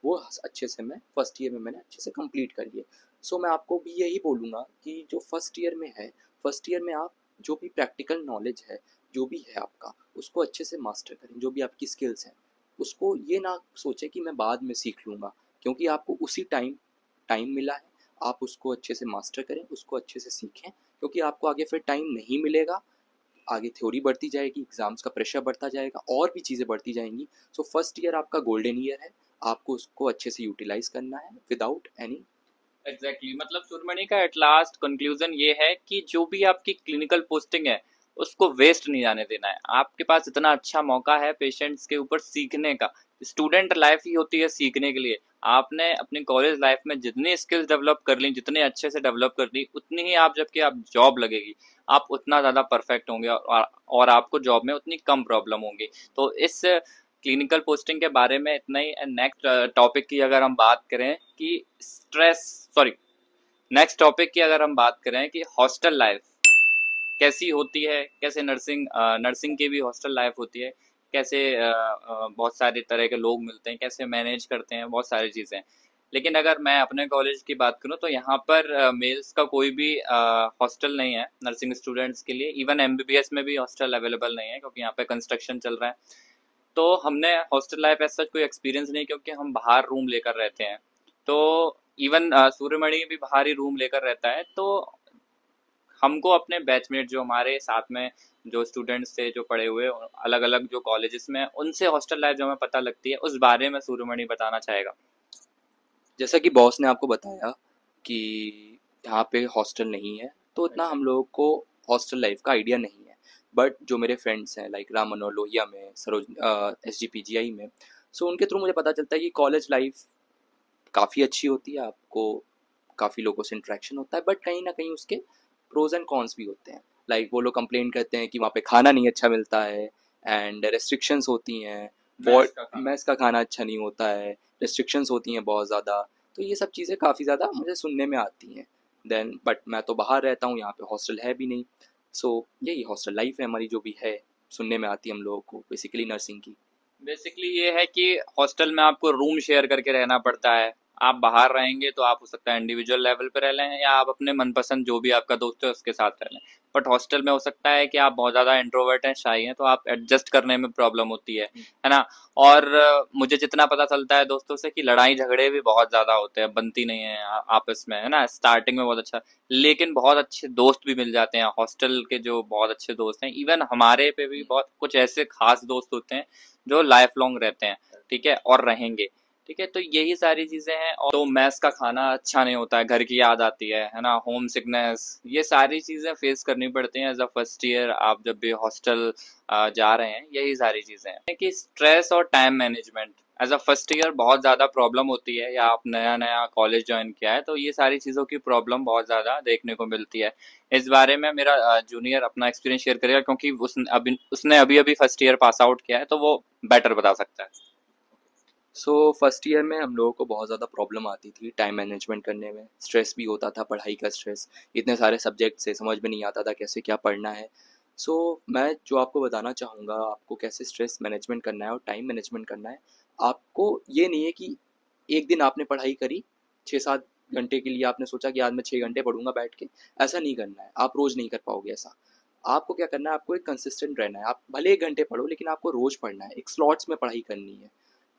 वो अच्छे से मैं फर्स्ट ईयर में मैंने अच्छे से कंप्लीट कर लिए। सो मैं आपको भी यही बोलूँगा कि जो फर्स्ट ईयर में है, फर्स्ट ईयर में आप जो भी प्रैक्टिकल नॉलेज है, जो भी है आपका, उसको अच्छे से मास्टर करें। जो भी आपकी स्किल्स हैं उसको ये ना सोचें कि मैं बाद में सीख लूँगा, क्योंकि आपको उसी टाइम टाइम मिला है। आप उसको अच्छे से मास्टर करें, उसको अच्छे से सीखें, क्योंकि आपको आगे फिर टाइम नहीं मिलेगा। आगे थ्योरी बढ़ती जाएगी, एग्ज़ाम्स का प्रेशर बढ़ता जाएगा और भी चीज़ें बढ़ती जाएंगी। सो फर्स्ट ईयर आपका गोल्डन ईयर है, आपको उसको अच्छे से यूटिलाइज करना है विदाउट एनी। एग्जैक्टली मतलब सुरमणि का एट लास्ट कंक्लूजन ये है कि जो भी आपकी क्लिनिकल पोस्टिंग है उसको वेस्ट नहीं जाने देना है। आपके पास इतना अच्छा मौका है पेशेंट्स के ऊपर सीखने का। स्टूडेंट लाइफ ही होती है सीखने के लिए। आपने अपनी कॉलेज लाइफ में जितनी स्किल्स डेवलप कर ली, जितने अच्छे से डेवलप कर ली, उतनी ही आप जबकि आप जॉब लगेगी आप उतना ज़्यादा परफेक्ट होंगे और आपको जॉब में उतनी कम प्रॉब्लम होंगी। तो इस क्लिनिकल पोस्टिंग के बारे में इतना ही। नेक्स्ट टॉपिक की अगर हम बात करें कि स्ट्रेस सॉरी नेक्स्ट टॉपिक की अगर हम बात करें कि हॉस्टल लाइफ कैसी होती है, कैसे नर्सिंग की भी हॉस्टल लाइफ होती है, कैसे बहुत सारे तरह के लोग मिलते हैं, कैसे मैनेज करते हैं, बहुत सारी चीज़ें। लेकिन अगर मैं अपने कॉलेज की बात करूं तो यहाँ पर मेल्स का कोई भी हॉस्टल नहीं है नर्सिंग स्टूडेंट्स के लिए। इवन एमबीबीएस में भी हॉस्टल अवेलेबल नहीं है क्योंकि यहाँ पे कंस्ट्रक्शन चल रहा है। तो हमने हॉस्टल लाइफ ऐसा कोई एक्सपीरियंस नहीं, क्योंकि हम बाहर रूम लेकर रहते हैं। तो इवन सूर्यमणि भी बाहर ही रूम लेकर रहता है। तो हमको अपने बैचमेट जो हमारे साथ में जो स्टूडेंट्स थे जो पढ़े हुए अलग अलग जो कॉलेजेस में, उनसे हॉस्टल लाइफ जो हमें पता लगती है, उस बारे में सूर्यमणि बताना चाहेगा। जैसा कि बॉस ने आपको बताया कि यहाँ पे हॉस्टल नहीं है, तो इतना हम लोगों को हॉस्टल लाइफ का आइडिया नहीं है। बट जो मेरे फ्रेंड्स हैं लाइक राम मनोहर लोहिया में, सरोज SGPGI में, सो उनके थ्रू मुझे पता चलता है कि कॉलेज लाइफ काफ़ी अच्छी होती है, आपको काफ़ी लोगों से इंटरेक्शन होता है, बट कहीं ना कहीं उसके प्रोज एंड कॉन्स भी होते हैं। लाइक वो लोग कंप्लेन करते हैं कि वहाँ पे खाना नहीं अच्छा मिलता है, एंड रेस्ट्रिक्शंस होती हैं, मैस का खाना अच्छा नहीं होता है, रेस्ट्रिक्शंस होती हैं बहुत ज़्यादा। तो ये सब चीज़ें काफ़ी ज़्यादा मुझे सुनने में आती हैं। देन बट मैं तो बाहर रहता हूँ, यहाँ पे हॉस्टल है भी नहीं। सो यही हॉस्टल लाइफ है हमारी, जो भी है सुनने में आती है हम लोगों को बेसिकली नर्सिंग की। बेसिकली ये है कि हॉस्टल में आपको रूम शेयर करके रहना पड़ता है। आप बाहर रहेंगे तो आप हो सकता है इंडिविजुअल लेवल पे रह लें, या आप अपने मनपसंद जो भी आपका दोस्त है उसके साथ रह लें। बट हॉस्टल में हो सकता है कि आप बहुत ज़्यादा इंट्रोवर्ट हैं, शाई हैं, तो आप एडजस्ट करने में प्रॉब्लम होती है ना। और मुझे जितना पता चलता है दोस्तों से कि लड़ाई झगड़े भी बहुत ज़्यादा होते हैं, बनती नहीं है आपस में, है ना। स्टार्टिंग में बहुत अच्छा, लेकिन बहुत अच्छे दोस्त भी मिल जाते हैं हॉस्टल के, जो बहुत अच्छे दोस्त हैं। इवन हमारे पे भी बहुत कुछ ऐसे खास दोस्त होते हैं जो लाइफ लॉन्ग रहते हैं, ठीक है, और रहेंगे, ठीक है। तो यही सारी चीजें हैं। और तो मैस का खाना अच्छा नहीं होता है, घर की याद आती है ना, होम सिकनेस, ये सारी चीजें फेस करनी पड़ती हैं एज अ फर्स्ट ईयर, आप जब भी हॉस्टल जा रहे हैं। यही सारी चीजें हैं कि स्ट्रेस और time management as a first year बहुत ज्यादा प्रॉब्लम होती है, या आप नया नया कॉलेज ज्वाइन किया है तो ये सारी चीजों की प्रॉब्लम बहुत ज्यादा देखने को मिलती है। इस बारे में मेरा जूनियर अपना एक्सपीरियंस शेयर करेगा, क्योंकि उसने अभी अभी फर्स्ट ईयर पास आउट किया है, तो वो बेटर बता सकता है। सो फर्स्ट ईयर में हम लोगों को बहुत ज़्यादा प्रॉब्लम आती थी टाइम मैनेजमेंट करने में। स्ट्रेस भी होता था, पढ़ाई का स्ट्रेस, इतने सारे सब्जेक्ट से समझ में नहीं आता था कैसे क्या पढ़ना है। सो मैं जो आपको बताना चाहूँगा, आपको कैसे स्ट्रेस मैनेजमेंट करना है और टाइम मैनेजमेंट करना है। आपको ये नहीं है कि एक दिन आपने पढ़ाई करी 6-7 घंटे के लिए, आपने सोचा कि आज मैं 6 घंटे पढ़ूंगा बैठ के। ऐसा नहीं करना है, आप रोज़ नहीं कर पाओगे ऐसा। आपको क्या करना है, आपको एक कंसिस्टेंट रहना है। आप भले 1 घंटे पढ़ो, लेकिन आपको रोज़ पढ़ना है, एक स्लॉट्स में पढ़ाई करनी है।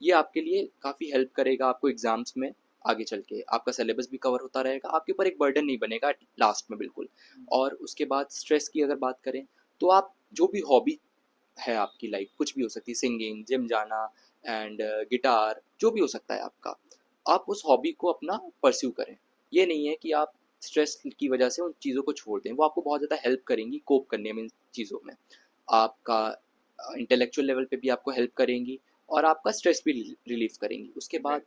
ये आपके लिए काफ़ी हेल्प करेगा आपको एग्ज़ाम्स में। आगे चल के आपका सिलेबस भी कवर होता रहेगा, आपके ऊपर एक बर्डन नहीं बनेगा लास्ट में बिल्कुल। और उसके बाद स्ट्रेस की अगर बात करें, तो आप जो भी हॉबी है आपकी, लाइक कुछ भी हो सकती है, सिंगिंग, जिम जाना, एंड गिटार, जो भी हो सकता है आपका, आप उस हॉबी को अपना परस्यू करें। ये नहीं है कि आप स्ट्रेस की वजह से उन चीज़ों को छोड़ दें, वो आपको बहुत ज़्यादा हेल्प करेंगी कोप करने में इन चीज़ों में। आपका इंटेलेक्चुअल लेवल पे भी आपको हेल्प करेंगी, और आपका स्ट्रेस भी रिलीफ करेंगी। उसके बाद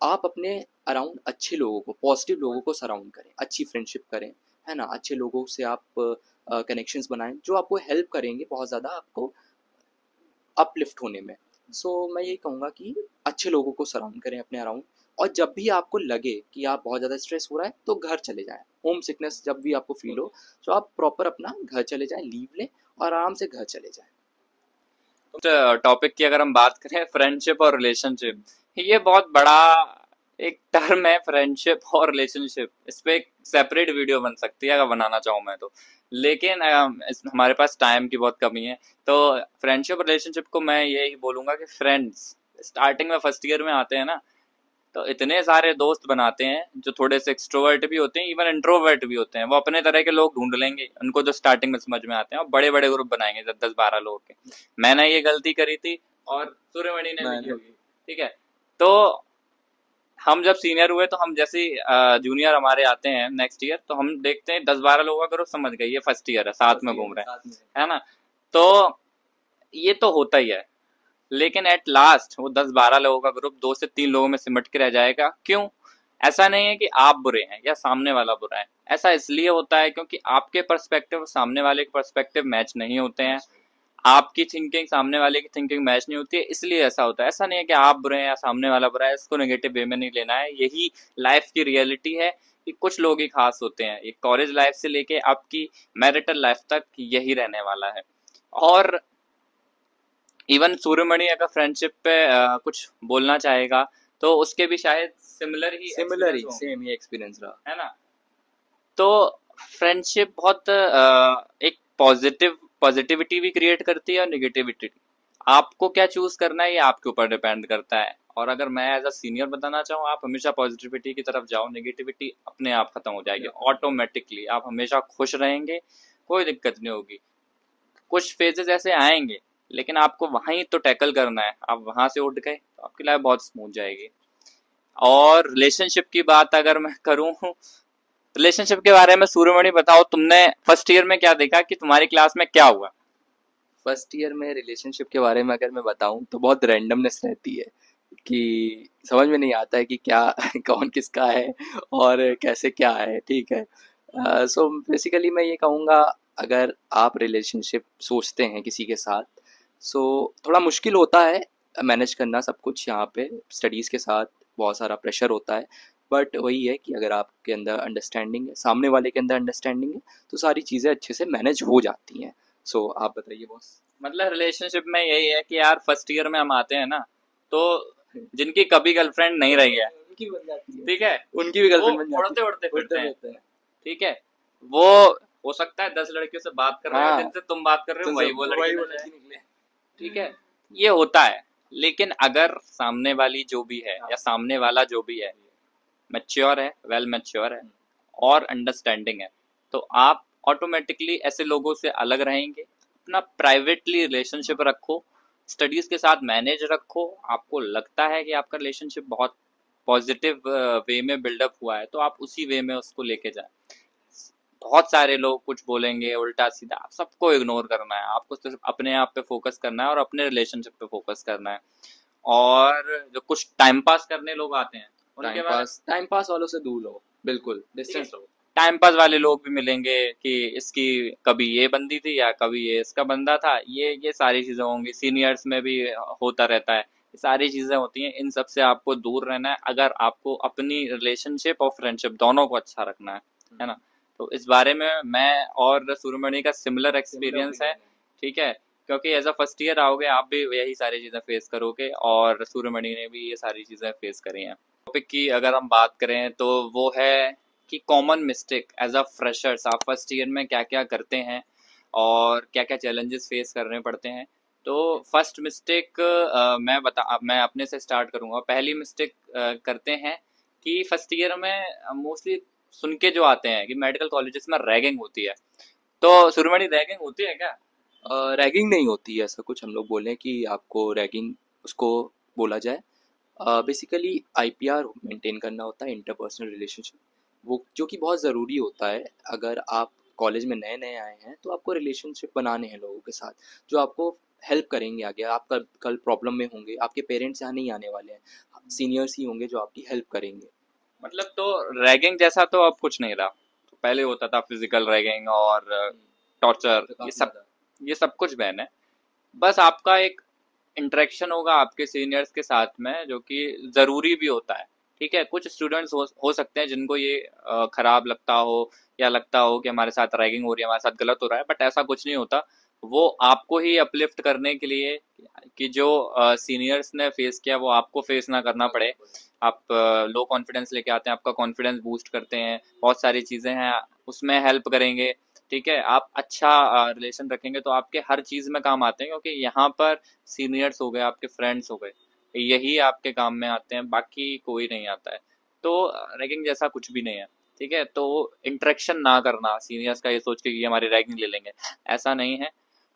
आप अपने अराउंड अच्छे लोगों को, पॉजिटिव लोगों को सराउंड करें, अच्छी फ्रेंडशिप करें, है ना। अच्छे लोगों से आप कनेक्शंस बनाएं जो आपको हेल्प करेंगे बहुत ज़्यादा आपको अपलिफ्ट होने में। सो मैं यही कहूँगा कि अच्छे लोगों को सराउंड करें अपने अराउंड। और जब भी आपको लगे कि आप बहुत ज़्यादा स्ट्रेस हो रहा है, तो घर चले जाएं। होम सिकनेस जब भी आपको फील हो, तो आप प्रॉपर अपना घर चले जाएं, लीव लें और आराम से घर चले जाएं। टॉपिक की अगर हम बात करें, फ्रेंडशिप और रिलेशनशिप, ये बहुत बड़ा एक टर्म है, फ्रेंडशिप और रिलेशनशिप। इस पे एक सेपरेट वीडियो बन सकती है अगर बनाना चाहूँ मैं तो, लेकिन हमारे पास टाइम की बहुत कमी है। तो फ्रेंडशिप और रिलेशनशिप को मैं यही बोलूंगा कि फ्रेंड्स स्टार्टिंग में फर्स्ट ईयर में आते हैं ना, तो इतने सारे दोस्त बनाते हैं जो थोड़े से एक्सट्रोवर्ट भी होते हैं, इवन इंट्रोवर्ट भी होते हैं। वो अपने तरह के लोग ढूंढ लेंगे उनको जो स्टार्टिंग में समझ में आते हैं, और बड़े बड़े ग्रुप बनाएंगे 10-12 लोग के। मैंने ये गलती करी थी और सूर्यमणि ने भी की होगी, ठीक है। तो हम जब सीनियर हुए तो हम जैसे जूनियर हमारे आते हैं नेक्स्ट ईयर, तो हम देखते हैं 10-12 लोगों का ग्रुप, समझ गए ये फर्स्ट ईयर है, साथ में घूम रहे हैं, है ना। तो ये तो होता ही है, लेकिन एट लास्ट वो 10-12 लोगों का ग्रुप 2 से 3 लोगों में सिमट के रह जाएगा। क्यों? ऐसा नहीं है कि आप बुरे हैं या सामने वाला बुरा है, ऐसा इसलिए होता है क्योंकि आपके पर्सपेक्टिव सामने वाले के पर्सपेक्टिव मैच नहीं होते हैं, आपकी थिंकिंग सामने वाले की थिंकिंग मैच नहीं होती है, इसलिए ऐसा होता है। ऐसा नहीं है कि आप बुरे हैं या सामने वाला बुरा है, इसको नेगेटिव वे में नहीं लेना है। यही लाइफ की रियलिटी है कि कुछ लोग ही खास होते हैं। ये कॉलेज लाइफ से लेके आपकी मैरिटल लाइफ तक यही रहने वाला है। और इवन सूर्यमणि अगर फ्रेंडशिप पे कुछ बोलना चाहेगा तो उसके भी शायद सिमिलर ही सेम ही एक्सपीरियंस रहा, है ना। तो फ्रेंडशिप बहुत एक पॉजिटिविटी भी क्रिएट करती है और निगेटिविटी। आपको क्या चूज करना है ये आपके ऊपर डिपेंड करता है। और अगर मैं एज अ सीनियर बताना चाहूँ, आप हमेशा पॉजिटिविटी की तरफ जाओ, नेगेटिविटी अपने आप खत्म हो जाएगी ऑटोमेटिकली, आप हमेशा खुश रहेंगे, कोई दिक्कत नहीं होगी। कुछ फेजेस ऐसे आएंगे लेकिन आपको वहीं तो टैकल करना है, आप वहां से उठ गए तो आपकी लाइफ बहुत स्मूथ जाएगी। और रिलेशनशिप की बात अगर मैं करूं, रिलेशनशिप के बारे में सूर्यमणि बताओ, तुमने फर्स्ट ईयर में क्या देखा कि तुम्हारी क्लास में क्या हुआ? फर्स्ट ईयर में रिलेशनशिप के बारे में अगर मैं बताऊं तो बहुत रैंडमनेस रहती है कि समझ में नहीं आता है कि क्या कौन किसका है और कैसे क्या है, ठीक है। सो बेसिकली मैं ये कहूँगा, अगर आप रिलेशनशिप सोचते हैं किसी के साथ, सो थोड़ा मुश्किल होता है मैनेज करना सब कुछ। यहाँ पे स्टडीज़ के साथ बहुत सारा प्रेशर होता है, बट वही है कि अगर आपके अंदर अंडरस्टैंडिंग है, सामने वाले के अंदर अंडरस्टैंडिंग है, तो सारी चीज़ें अच्छे से मैनेज हो जाती हैं। सो आप बताइए बॉस। मतलब रिलेशनशिप में यही है कि यार फर्स्ट ईयर में हम आते हैं ना, तो जिनकी कभी गर्लफ्रेंड नहीं रही है, उनकी बन जाती है, ठीक है, उनकी भी वो गर्लफ्रेंड बन जाती उड़ते है, उड़ते फिरते हैं, उड़ते हैं। ठीक है। वो हो सकता है 10 लड़कियों से बात कर रहे हो, हाँ, जिनसे तुम बात कर रहे हो तुमसे वही वो लड़की वही वो मिल जाए, लड़की निकले। ठीक है। ये होता है। लेकिन अगर सामने वाली जो भी है या सामने वाला जो भी है मैच्योर है, वेल मैच्योर है और अंडरस्टैंडिंग है, तो आप ऑटोमेटिकली ऐसे लोगों से अलग रहेंगे। अपना प्राइवेटली रिलेशनशिप रखो, स्टडीज के साथ मैनेज रखो। आपको लगता है कि आपका रिलेशनशिप बहुत पॉजिटिव वे में बिल्डअप हुआ है तो आप उसी वे में उसको लेके जाएं। बहुत सारे लोग कुछ बोलेंगे उल्टा सीधा, आप सबको इग्नोर करना है, आपको सिर्फ अपने आप पे फोकस करना है और अपने रिलेशनशिप पे फोकस करना है। और जो कुछ टाइम पास करने लोग आते हैं उनके बारे में, टाइम पास वालों से दूर रहो, बिल्कुल डिस्टेंस रहो। टाइम पास वाले लोग भी मिलेंगे कि इसकी कभी ये बंदी थी या कभी ये इसका बंदा था, ये सारी चीजें होंगी, सीनियर्स में भी होता रहता है, ये सारी चीजें होती हैं। इन सब से आपको दूर रहना है अगर आपको अपनी रिलेशनशिप और फ्रेंडशिप दोनों को अच्छा रखना है ना। तो इस बारे में मैं और सूर्यमणि का सिमिलर एक्सपीरियंस है, ठीक है। क्योंकि एज अ फर्स्ट ईयर आओगे आप भी यही सारी चीजें फेस करोगे और सूर्यमणि ने भी ये सारी चीजें फेस करी हैं। टॉपिक की अगर हम बात करें तो वो है कि common mistake as a freshers आप फर्स्ट ईयर में क्या क्या करते हैं और क्या क्या चैलेंजेस फेस करने पड़ते हैं। तो फर्स्ट मिस्टेक मैं अपने से स्टार्ट करूंगा। पहली मिस्टेक करते हैं कि फर्स्ट ईयर में मोस्टली सुन के जो आते हैं कि मेडिकल कॉलेजेस में रैगिंग होती है। तो सुरमणि रैगिंग होती है क्या? रैगिंग नहीं होती है, ऐसा कुछ हम लोग बोलें कि आपको रैगिंग उसको बोला जाए। बेसिकली आईपीआर मेंटेन करना होता है, इंटरपर्सनल रिलेशनशिप, वो जो कि बहुत ज़रूरी होता है। अगर आप कॉलेज में नए नए आए हैं तो आपको रिलेशनशिप बनाने हैं लोगों के साथ जो आपको हेल्प करेंगे आगे। आप कल प्रॉब्लम में होंगे, आपके पेरेंट्स यहाँ नहीं आने वाले हैं, सीनियर्स ही होंगे जो आपकी हेल्प करेंगे। मतलब तो रैगिंग जैसा तो अब कुछ नहीं रहा, तो पहले होता था फिजिकल रैगिंग और टॉर्चर, तो ये काफ़ी सब ज़्यादा ये सब कुछ बैन है। बस आपका एक इंटरेक्शन होगा आपके सीनियर्स के साथ में जो कि ज़रूरी भी होता है, ठीक है। कुछ स्टूडेंट्स हो सकते हैं जिनको ये खराब लगता हो या लगता हो कि हमारे साथ रैगिंग हो रही है, हमारे साथ गलत हो रहा है, बट ऐसा कुछ नहीं होता। वो आपको ही अपलिफ्ट करने के लिए कि जो सीनियर्स ने फेस किया वो आपको फेस ना करना पड़े। आप लो कॉन्फिडेंस लेके आते हैं, आपका कॉन्फिडेंस बूस्ट करते हैं, बहुत सारी चीज़ें हैं उसमें हेल्प करेंगे, ठीक है। आप अच्छा रिलेशन रखेंगे तो आपके हर चीज़ में काम आते हैं, क्योंकि यहाँ पर सीनियर्स हो गए, आपके फ्रेंड्स हो गए, यही आपके काम में आते हैं, बाकी कोई नहीं आता है। तो रैगिंग जैसा कुछ भी नहीं है, ठीक है। तो इंटरेक्शन ना करना सीनियर्स का ये सोच के कि हमारी रैगिंग ले लेंगे, ऐसा नहीं है।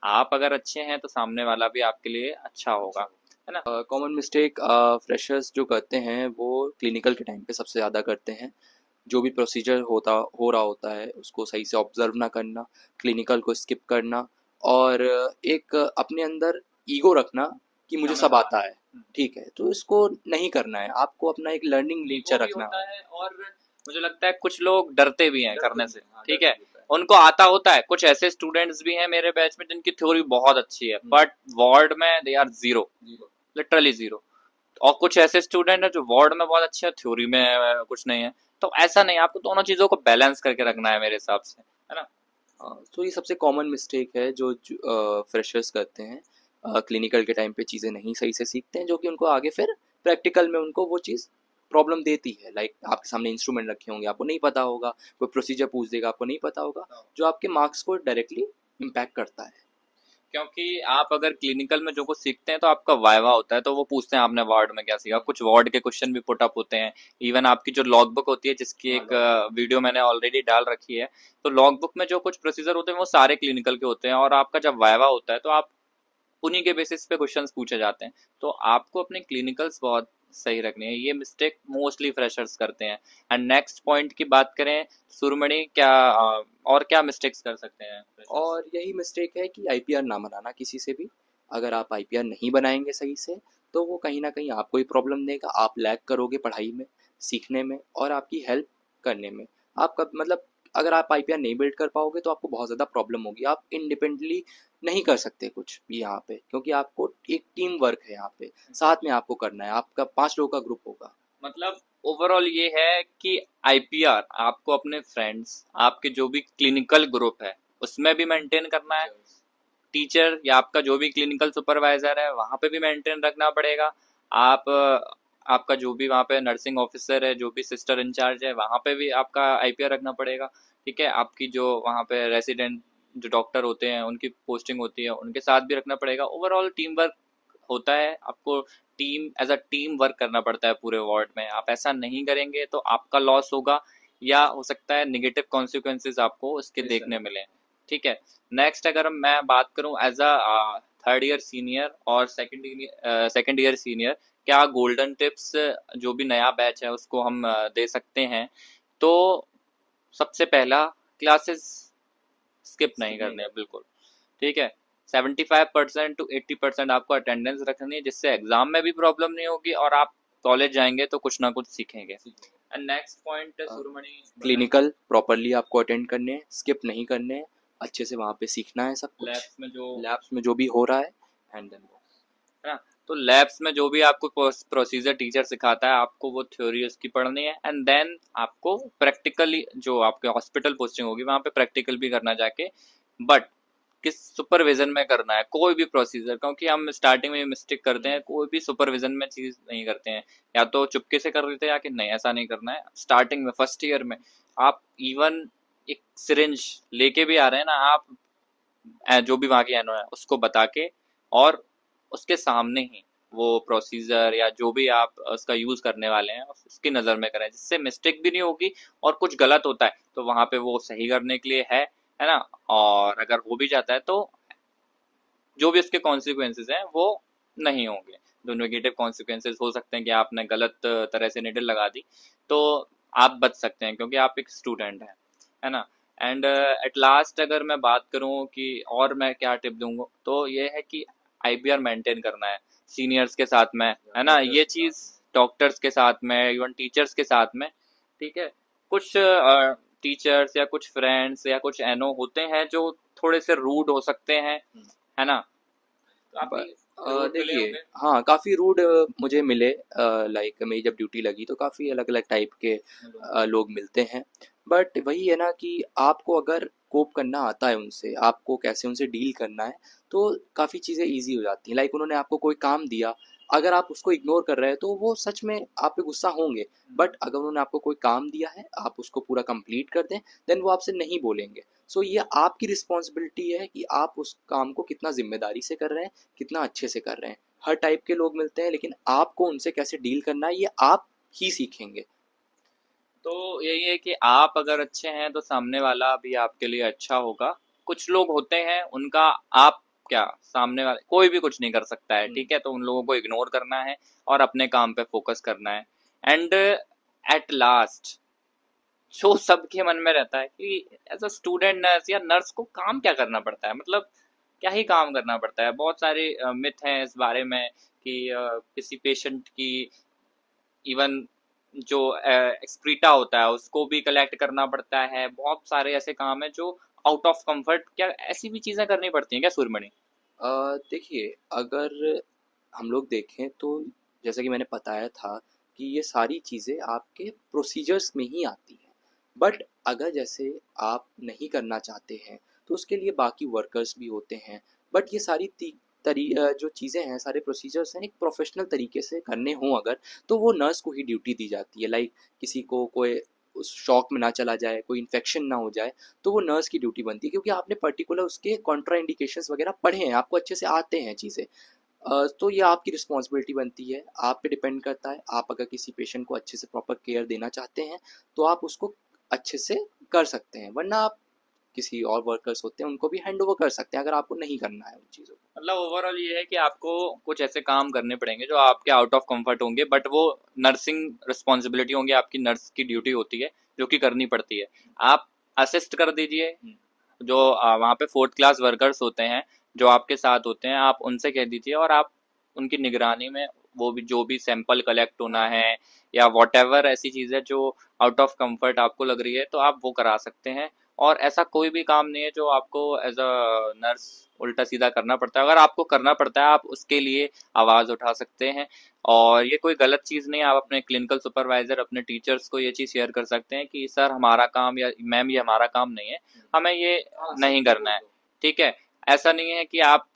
आप अगर अच्छे हैं तो सामने वाला भी आपके लिए अच्छा होगा, है ना। कॉमन मिस्टेक फ्रेशर्स जो करते हैं वो क्लिनिकल के टाइम पे सबसे ज़्यादा करते हैं। जो भी प्रोसीजर हो रहा होता है उसको सही से ऑब्जर्व ना करना, क्लिनिकल को स्किप करना, और एक अपने अंदर ईगो रखना कि मुझे हमें सब आता है, हम्म, ठीक है। तो इसको नहीं करना है, आपको अपना एक लर्निंग ईगो नेचर भी रखना होता है। है और मुझे लगता है कुछ लोग डरते भी हैं करने से, हाँ, ठीक डर है। भी होता है। उनको आता होता है, कुछ ऐसे स्टूडेंट्स भी हैं मेरे बैच में जिनकी थ्योरी बहुत अच्छी है बट वार्ड में they are zero, zero. Literally zero. और कुछ ऐसे स्टूडेंट है जो वार्ड में बहुत अच्छे हैं, थ्योरी में कुछ नहीं है। तो ऐसा नहीं, आपको दोनों चीजों को बैलेंस करके रखना है मेरे हिसाब से, है ना। तो ये सबसे कॉमन मिस्टेक है जो फ्रेशर्स करते हैं। क्लिनिकल के टाइम पे चीज़ें नहीं सही से सीखते हैं, जो कि उनको आगे फिर प्रैक्टिकल में उनको वो चीज़ प्रॉब्लम देती है। लाइक आपके सामने इंस्ट्रूमेंट रखे होंगे, आपको नहीं पता होगा, कोई प्रोसीजर पूछ देगा, आपको नहीं पता होगा, जो आपके मार्क्स को डायरेक्टली इम्पैक्ट करता है। क्योंकि आप अगर क्लिनिकल में जो कुछ सीखते हैं तो आपका वाइवा होता है, तो वो पूछते हैं आपने वार्ड में क्या सीखा, कुछ वार्ड के क्वेश्चन भी पुट अप होते हैं। इवन आपकी जो लॉग बुक होती है, जिसकी एक वीडियो मैंने ऑलरेडी डाल रखी है, तो लॉग बुक में जो कुछ प्रोसीजर होते हैं वो सारे क्लिनिकल के होते हैं, और आपका जब वाइवा होता है तो आप उन्हीं के बेसिस पे क्वेश्चंस पूछे जाते हैं। तो आपको अपने क्लिनिकल्स बहुत सही रखनी है, ये मिस्टेक मोस्टली फ्रेशर्स करते हैं। एंड नेक्स्ट पॉइंट की बात करें, सुरमणि क्या और क्या मिस्टेक्स कर सकते हैं freshers? और यही मिस्टेक है कि आईपीआर ना बनाना किसी से भी। अगर आप आईपीआर नहीं बनाएंगे सही से, तो वो कहीं ना कहीं आपको ही प्रॉब्लम देगा, आप लैग करोगे पढ़ाई में, सीखने में और आपकी हेल्प करने में। आपका मतलब अगर आप आईपीआर नहीं बिल्ड कर पाओगे तो आपको बहुत ज़्यादा प्रॉब्लम होगी, आप इंडिपेंडेंटली नहीं कर सकते कुछ भी यहाँ पे, क्योंकि आपको एक टीम वर्क है यहाँ पे, साथ में आपको करना है, आपका 5 लोगों का ग्रुप होगा। मतलब ओवरऑल ये है कि आईपीआर आपको अपने फ्रेंड्स, आपके जो भी क्लिनिकल ग्रुप है उसमें भी मेंटेन करना है, टीचर या आपका जो भी क्लिनिकल सुपरवाइजर है वहां पे भी मेंटेन रखना पड़ेगा। आप आपका जो भी वहाँ पे नर्सिंग ऑफिसर है, जो भी सिस्टर इंचार्ज है, वहां पे भी आपका आईपीआर रखना पड़ेगा। ठीक है, आपकी जो वहाँ पे रेसिडेंट जो डॉक्टर होते हैं उनकी पोस्टिंग होती है, उनके साथ भी रखना पड़ेगा। ओवरऑल टीम वर्क होता है, आपको team as a team work करना पड़ता है पूरे वार्ड में। आप ऐसा नहीं करेंगे तो आपका लॉस होगा, या हो सकता है निगेटिव कॉन्सिक्वेंसेज आपको उसके देखने मिले। ठीक है, नेक्स्ट अगर मैं बात करूं as a third year senior और सेकेंड ईयर सीनियर, क्या गोल्डन टिप्स जो भी नया बैच है उसको हम दे सकते हैं? तो सबसे पहला, क्लासेस स्किप नहीं करने हैं बिल्कुल। ठीक है, 75% टू 80% आपको अटेंडेंस रखनी है, जिससे एग्जाम में भी प्रॉब्लम नहीं होगी और आप कॉलेज जाएंगे तो कुछ ना कुछ सीखेंगे। And next point Surmani, clinical properly आपको अटेंड करने हैं, स्किप नहीं करने हैं, अच्छे से वहाँ पे सीखना है सब कुछ, लैब्स में जो भी हो रहा है, एंड देन है ना। तो लैब्स में जो भी आपको प्रोसीजर टीचर सिखाता है, आपको वो थ्योरी उसकी पढ़नी है, एंड देन आपको प्रैक्टिकली जो आपके हॉस्पिटल पोस्टिंग होगी वहाँ पे प्रैक्टिकल भी करना जाके, बट किस सुपरविजन में करना है कोई भी प्रोसीजर। क्योंकि हम स्टार्टिंग में मिस्टेक करते हैं, कोई भी सुपरविजन में चीज नहीं करते हैं, या तो चुपके से कर लेते हैं या कि नहीं ऐसा नहीं करना है। स्टार्टिंग में फर्स्ट ईयर में आप इवन एक सिरिंज लेके भी आ रहे हैं ना, आप जो भी वहाँ की एनो है उसको बता के, और उसके सामने ही वो प्रोसीजर या जो भी आप उसका यूज करने वाले हैं उसकी नजर में करें, जिससे मिस्टेक भी नहीं होगी। और कुछ गलत होता है तो वहां पे वो सही करने के लिए है ना। और अगर हो भी जाता है तो जो भी उसके कॉन्सिक्वेंसेज हैं वो नहीं होंगे। जो नेगेटिव कॉन्सिक्वेंसेज हो सकते हैं कि आपने गलत तरह से निडल लगा दी, तो आप बच सकते हैं क्योंकि आप एक स्टूडेंट हैं, है ना। एंड एट लास्ट अगर मैं बात करूं कि और मैं क्या टिप दूंगा, तो ये है कि आईपीआर मेंटेन करना है सीनियर्स के साथ में, है ना। ये चीज डॉक्टर्स के साथ में, इवन टीचर्स के साथ में। ठीक है, कुछ टीचर्स या कुछ फ्रेंड्स या कुछ एनो होते हैं जो थोड़े से रूड हो सकते हैं, है ना। तो आप देखिए, हाँ काफ़ी रूड मुझे मिले। लाइक मेरी जब ड्यूटी लगी तो काफ़ी अलग अलग टाइप के लोग मिलते हैं, बट वही है ना कि आपको अगर कोप करना आता है उनसे, आपको कैसे उनसे डील करना है, तो काफ़ी चीज़ें ईजी हो जाती हैं। लाइक उन्होंने आपको कोई काम दिया, अगर आप उसको इग्नोर कर रहे हैं तो वो सच में आप पे गुस्सा होंगे, बट अगर उन्होंने आपको कोई काम दिया है, आप उसको पूरा कंप्लीट कर दें, देन वो आपसे नहीं बोलेंगे। सो ये आपकी रिस्पॉन्सिबिलिटी है कि आप उस काम को कितना जिम्मेदारी से कर रहे हैं, कितना अच्छे से कर रहे हैं। हर टाइप के लोग मिलते हैं, लेकिन आपको उनसे कैसे डील करना है ये आप ही सीखेंगे। तो यही है कि आप अगर अच्छे हैं तो सामने वाला भी आपके लिए अच्छा होगा। कुछ लोग होते हैं उनका आप क्या, सामने वाले कोई भी कुछ नहीं कर सकता है, ठीक है, तो उन लोगों को इग्नोर करना है और अपने काम पे फोकस करना है। एंड एट लास्ट जो सबके मन में रहता है कि एज अ स्टूडेंट नर्स या नर्स को काम क्या करना पड़ता है, मतलब क्या ही काम करना पड़ता है। बहुत सारे मिथ हैं इस बारे में कि किसी पेशेंट की इवन जो एक्सक्रीटा होता है उसको भी कलेक्ट करना पड़ता है। बहुत सारे ऐसे काम है जो आउट ऑफ कंफर्ट, क्या ऐसी भी चीजें करनी पड़ती हैं क्या सुरमणि? देखिए, अगर हम लोग देखें तो जैसा कि मैंने बताया था कि ये सारी चीज़ें आपके प्रोसीजर्स में ही आती हैं, बट अगर जैसे आप नहीं करना चाहते हैं तो उसके लिए बाकी वर्कर्स भी होते हैं। बट ये सारी जो चीज़ें हैं, सारे प्रोसीजर्स हैं, एक प्रोफेशनल तरीके से करने हों अगर, तो वो नर्स को ही ड्यूटी दी जाती है। लाइक किसी को कोई उस शॉक में ना चला जाए, कोई इन्फेक्शन ना हो जाए, तो वो नर्स की ड्यूटी बनती है, क्योंकि आपने पर्टिकुलर उसके कॉन्ट्रा इंडिकेशंस वगैरह पढ़े हैं, आपको अच्छे से आते हैं चीज़ें। तो ये आपकी रिस्पॉन्सिबिलिटी बनती है, आप पे डिपेंड करता है। आप अगर किसी पेशेंट को अच्छे से प्रॉपर केयर देना चाहते हैं तो आप उसको अच्छे से कर सकते हैं, वरना आप किसी और वर्कर्स होते हैं उनको भी हैंड ओवर कर सकते हैं अगर आपको नहीं करना है उन चीज़ों को। मतलब ओवरऑल ये है कि आपको कुछ ऐसे काम करने पड़ेंगे जो आपके आउट ऑफ कंफर्ट होंगे, बट वो नर्सिंग रिस्पॉन्सिबिलिटी होंगी, आपकी नर्स की ड्यूटी होती है जो कि करनी पड़ती है। आप असिस्ट कर दीजिए, जो वहाँ पे 4th क्लास वर्कर्स होते हैं जो आपके साथ होते हैं, आप उनसे कह दीजिए और आप उनकी निगरानी में वो भी जो भी सैंपल कलेक्ट होना है या वॉटेवर ऐसी चीज़ें जो आउट ऑफ कंफर्ट आपको लग रही है तो आप वो करा सकते हैं। और ऐसा कोई भी काम नहीं है जो आपको एज अ नर्स उल्टा सीधा करना पड़ता है। अगर आपको करना पड़ता है आप उसके लिए आवाज़ उठा सकते हैं, और ये कोई गलत चीज़ नहीं है। आप अपने क्लिनिकल सुपरवाइजर, अपने टीचर्स को ये चीज़ शेयर कर सकते हैं कि सर हमारा काम या मैम ये हमारा काम नहीं है, हमें ये नहीं करना है, ठीक है। ऐसा नहीं है कि आप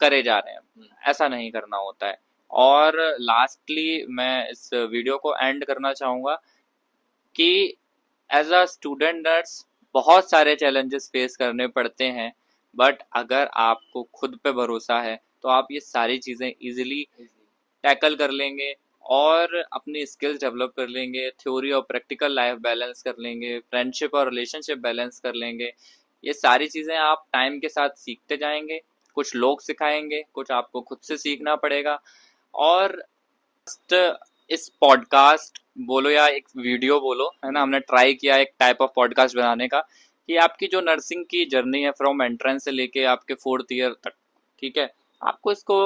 करे जा रहे हैं, ऐसा नहीं करना होता है। और लास्टली मैं इस वीडियो को एंड करना चाहूँगा कि एज अ स्टूडेंट नर्स बहुत सारे चैलेंजेस फेस करने पड़ते हैं, बट अगर आपको खुद पे भरोसा है तो आप ये सारी चीज़ें इजीली टैकल कर लेंगे और अपनी स्किल्स डेवलप कर लेंगे, थ्योरी और प्रैक्टिकल लाइफ बैलेंस कर लेंगे, फ्रेंडशिप और रिलेशनशिप बैलेंस कर लेंगे। ये सारी चीज़ें आप टाइम के साथ सीखते जाएंगे, कुछ लोग सिखाएंगे, कुछ आपको खुद से सीखना पड़ेगा। और इस पॉडकास्ट बोलो या एक वीडियो बोलो, है ना, हमने ट्राई किया एक टाइप ऑफ पॉडकास्ट बनाने का कि आपकी जो नर्सिंग की जर्नी है फ्रॉम एंट्रेंस से लेके आपके 4th ईयर तक, ठीक है, आपको इसको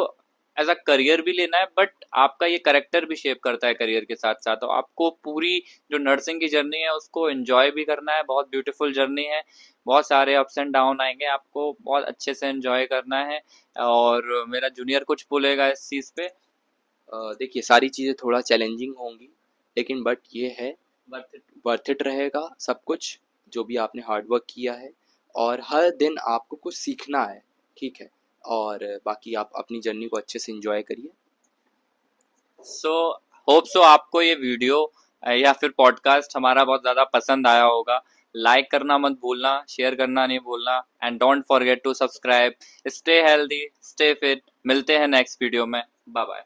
एज अ करियर भी लेना है, बट आपका ये करेक्टर भी शेप करता है करियर के साथ साथ। तो आपको पूरी जो नर्सिंग की जर्नी है उसको एंजॉय भी करना है। बहुत ब्यूटीफुल जर्नी है, बहुत सारे अप्स एंड डाउन आएंगे, आपको बहुत अच्छे से एंजॉय करना है। और मेरा जूनियर कुछ बोलेगा इस चीज़ पे। देखिए, सारी चीज़ें थोड़ा चैलेंजिंग होंगी, लेकिन बट ये है वर्थ इट रहेगा सब कुछ, जो भी आपने हार्ड वर्क किया है, और हर दिन आपको कुछ सीखना है, ठीक है। और बाकी आप अपनी जर्नी को अच्छे से एंजॉय करिए। सो होप सो आपको ये वीडियो या फिर पॉडकास्ट हमारा बहुत ज़्यादा पसंद आया होगा। लाइक करना मत भूलना, शेयर करना नहीं भूलना, and don't forget to subscribe. Stay healthy, stay fit. मिलते हैं नेक्स्ट वीडियो में। Bye bye.